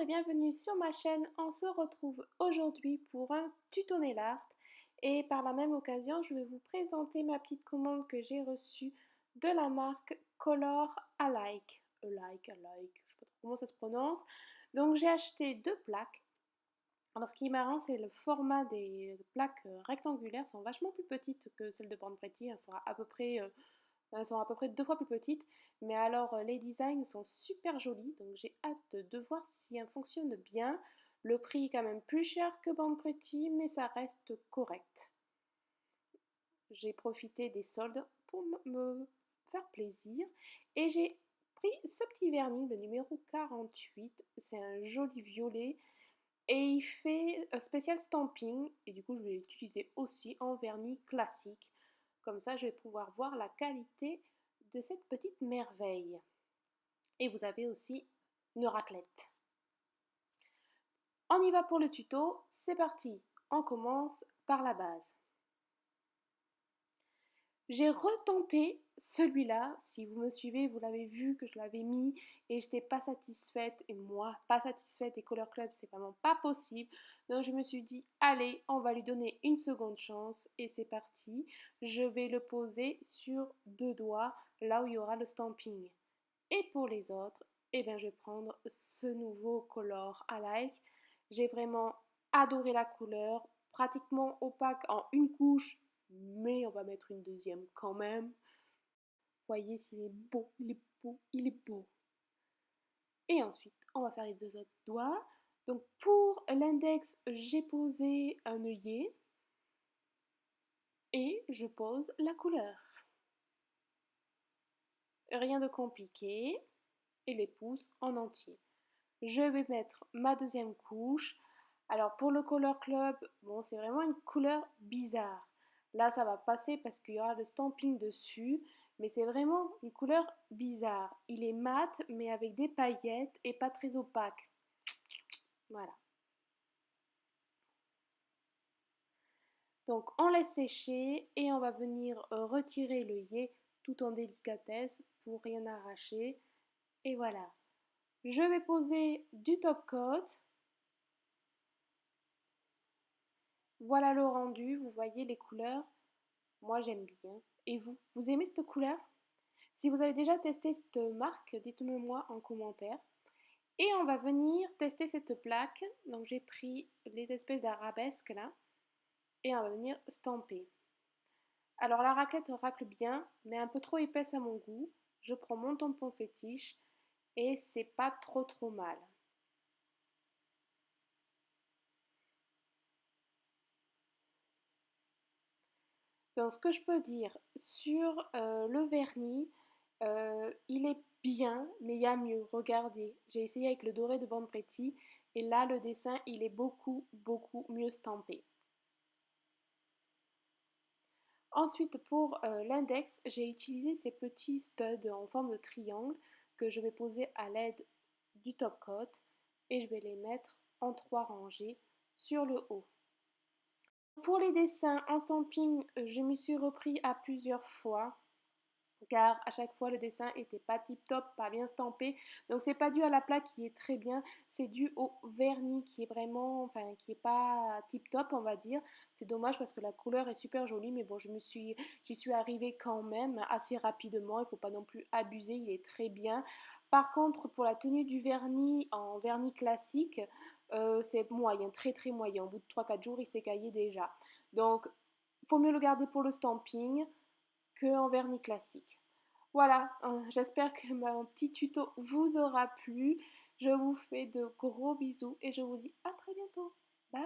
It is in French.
et bienvenue sur ma chaîne. On se retrouve aujourd'hui pour un tuto nail art et par la même occasion je vais vous présenter ma petite commande que j'ai reçue de la marque Color Alike. Alike, je sais pas trop comment ça se prononce. Donc j'ai acheté deux plaques. Alors ce qui est marrant, c'est le format des plaques rectangulaires sont vachement plus petites que celles de Born Pretty. Elles sont à peu près deux fois plus petites, mais alors les designs sont super jolis, donc j'ai hâte de voir si elles fonctionnent bien. Le prix est quand même plus cher que Born Pretty, mais ça reste correct. J'ai profité des soldes pour me faire plaisir et j'ai pris ce petit vernis, le numéro 48. C'est un joli violet et il fait spécial stamping et du coup je vais l'utiliser aussi en vernis classique. Comme ça je vais pouvoir voir la qualité de cette petite merveille. Et vous avez aussi une raclette. On y va pour le tuto, c'est parti. On commence par la base. J'ai retenté celui-là, si vous me suivez, vous l'avez vu que je l'avais mis et j'étais pas satisfaite, et moi, pas satisfaite, et Color Club, c'est vraiment pas possible. Donc je me suis dit, allez, on va lui donner une seconde chance et c'est parti. Je vais le poser sur deux doigts, là où il y aura le stamping. Et pour les autres, eh bien, je vais prendre ce nouveau Color Alike. J'ai vraiment adoré la couleur, pratiquement opaque en une couche, mais on va mettre une deuxième quand même. Voyez s'il est beau, il est beau, il est beau. Et ensuite, on va faire les deux autres doigts. Donc pour l'index, j'ai posé un œillet et je pose la couleur. Rien de compliqué. Et les pouces en entier. Je vais mettre ma deuxième couche. Alors pour le Color Club, bon, c'est vraiment une couleur bizarre. Là, ça va passer parce qu'il y aura le stamping dessus, mais c'est vraiment une couleur bizarre. Il est mat, mais avec des paillettes et pas très opaque. Voilà. Donc on laisse sécher et on va venir retirer l'œillet tout en délicatesse pour rien arracher. Et voilà. Je vais poser du top coat. Voilà le rendu, vous voyez les couleurs. Moi j'aime bien. Et vous, vous aimez cette couleur? Si vous avez déjà testé cette marque, dites-le moi en commentaire. Et on va venir tester cette plaque. Donc j'ai pris les espèces d'arabesques là. Et on va venir stamper. Alors la raclette racle bien, mais un peu trop épaisse à mon goût. Je prends mon tampon fétiche et c'est pas trop mal. Donc ce que je peux dire sur le vernis, il est bien, mais il y a mieux. Regardez, j'ai essayé avec le doré de Born Pretty et là le dessin il est beaucoup mieux stampé. Ensuite pour l'index, j'ai utilisé ces petits studs en forme de triangle que je vais poser à l'aide du top coat et je vais les mettre en 3 rangées sur le haut. Pour les dessins en stamping, je m'y suis repris à plusieurs fois car à chaque fois le dessin était pas tip top, pas bien stampé. Donc c'est pas dû à la plaque qui est très bien, c'est dû au vernis qui est vraiment, enfin qui est pas tip top on va dire. C'est dommage parce que la couleur est super jolie, mais bon j'y suis arrivée quand même assez rapidement. Il faut pas non plus abuser, il est très bien. Par contre pour la tenue du vernis en vernis classique, c'est moyen, très moyen. Au bout de 3-4 jours il s'est caillé déjà. Donc faut mieux le garder pour le stamping qu'en vernis classique. Voilà, j'espère que mon petit tuto vous aura plu. Je vous fais de gros bisous et je vous dis à très bientôt. Bye!